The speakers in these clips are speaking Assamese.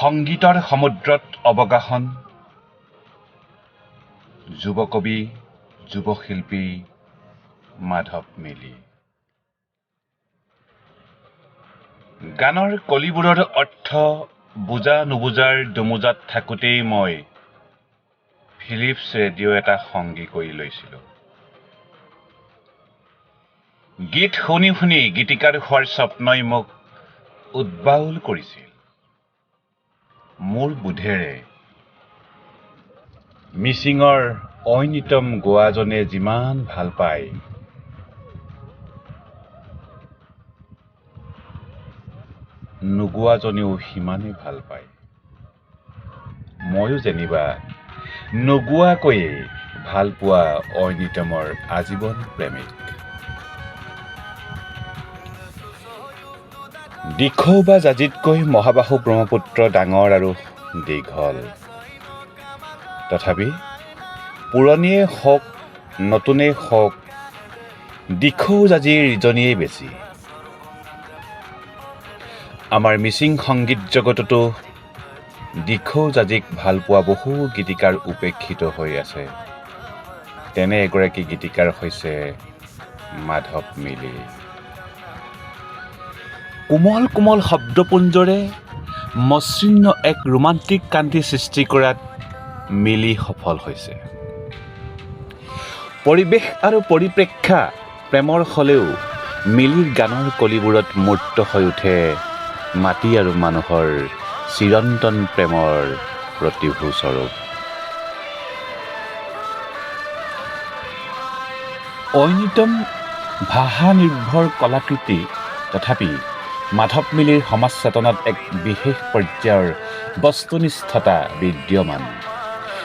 সংগীতৰ সমুদ্ৰত অৱগাহন, যুৱকবি, যুৱশিল্পী মাধৱ মিলি। গানৰ কলিবোৰৰ অৰ্থ বুজা নুবুজাৰ দুমোজাত থাকোঁতেই মই ফিলিপছ ৰেডিঅ' এটা সংগী কৰি লৈছিলোঁ। গীত শুনি শুনি গীতিকাৰ হোৱাৰ স্বপ্নই মোক উদ্বাউল কৰিছিল। মোৰ বোধেৰে মিচিঙৰ ঐনিতম গোৱাজনে যিমান ভাল পায়, নোগোৱাজনেও সিমানেই ভাল পায়। ময়ো যেনিবা নোগোৱাকৈয়ে ভাল পোৱা ঐনিতমৰ আজীৱন প্ৰেমিক। দিখৌ বা জাঁজিতকৈ মহাবাহু ব্ৰহ্মপুত্ৰ ডাঙৰ আৰু দীঘল। তথাপি পুৰণিয়েই হওক নতুনেই হওক, দিখৌ জাঁজিৰ ৰিজনিয়েই বেছি। আমাৰ মিচিং সংগীত জগততো দিখৌ জাঁজিক ভাল পোৱা বহু গীতিকাৰ উপেক্ষিত হৈ আছে। তেনে এগৰাকী গীতিকাৰ হৈছে মাধৱ মিলি। কোমল কোমল শব্দপুঞ্জৰে মসৃণ এক ৰোমান্টিক কান্তি সৃষ্টি কৰাত মিলি সফল হৈছে। পৰিৱেশ আৰু পৰিপ্ৰেক্ষা প্ৰেমৰ হ'লেও মিলিৰ গানৰ কলিবোৰত মূৰ্ত হৈ উঠে মাটি আৰু মানুহৰ চিৰন্তন প্ৰেমৰ প্ৰতিভূস্বৰূপ। ঐনিতম ভাষা নিৰ্ভৰ কলাকৃতি, তথাপি মাধৱ মিলিৰ সমাজ চেতনাত এক বিশেষ পৰ্যায়ৰ বস্তুনিষ্ঠতা বিদ্যমান।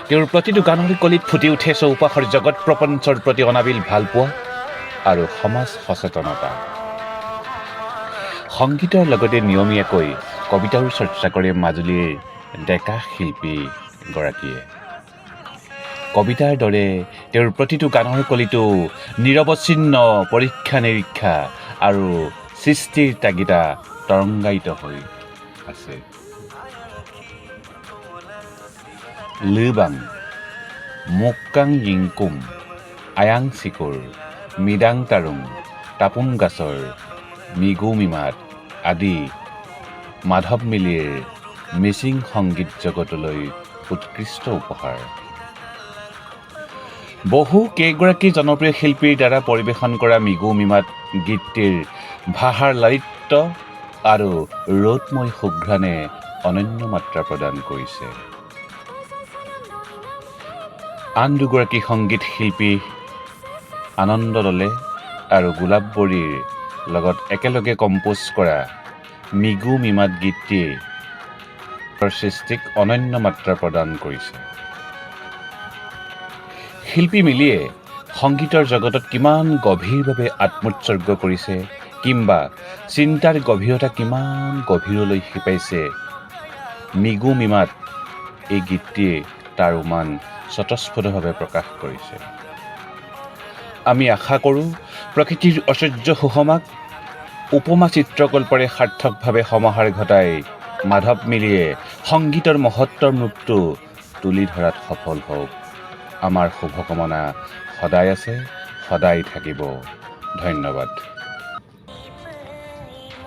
তেওঁৰ প্ৰতিটো গানৰ কলিত ফুটি উঠে চৌপাশৰ জগত প্ৰপঞ্চৰ প্ৰতি অনাবিল ভালপোৱা আৰু সমাজ সচেতনতা। সংগীতৰ লগতে নিয়মীয়াকৈ কবিতাৰো চৰ্চা কৰে মাজুলীৰ ডেকা শিল্পীগৰাকীয়ে। কবিতাৰ দৰে তেওঁৰ প্ৰতিটো গানৰ কলিতো নিৰৱচ্ছিন্ন পৰীক্ষা নিৰীক্ষা আৰু সৃষ্টিৰ তাগিদা তৰংগায়িত হৈ আছে। লুবাং, মুক্কাং ইংকুম, আয়াং চিকুৰ, মিদাং তাৰুং, তাপুং গাছৰ, মিগু মিমাত আদি মাধৱ মিলিৰ মিচিং সংগীত জগতলৈ উৎকৃষ্ট উপহাৰ। বহু কেইগৰাকী জনপ্ৰিয় শিল্পীৰ দ্বাৰা পৰিৱেশন কৰা মিগু মিমাত গীতটিৰ ভাষাৰ লালিত্য আৰু ৰৌদ্ৰময় সুঘ্ৰাণে অনন্য মাত্ৰা প্ৰদান কৰিছে। আন দুগৰাকী সংগীত শিল্পী আনন্দ দলে আৰু গোলাপ বড়িৰ লগত একেলগে কম্প'জ কৰা মিগু মিমাত গীতটিয়ে সৃষ্টিক অনন্য মাত্ৰা প্ৰদান কৰিছে। শিল্পী মিলিয়ে সংগীতৰ জগতত কিমান গভীৰভাৱে আত্মোৎসৰ্গ কৰিছে, কিম্বা চিন্তাৰ গভীৰতা কিমান গভীৰলৈ শিপাইছে, মিগু মিমাত এই গীতটিয়ে তাৰ উমান স্বতঃস্ফূৰ্তভাৱে প্ৰকাশ কৰিছে। আমি আশা কৰোঁ প্ৰকৃতিৰ ঐশ্বৰ্য সুষমাক উপমা চিত্ৰকল্পৰে সাৰ্থকভাৱে সমাহাৰ ঘটাই মাধৱ মিলিয়ে সংগীতৰ মহত্বৰ ৰূপটো তুলি ধৰাত সফল হওক। আমাৰ শুভকামনা সদায় আছে, সদায় থাকিব। ধন্যবাদ।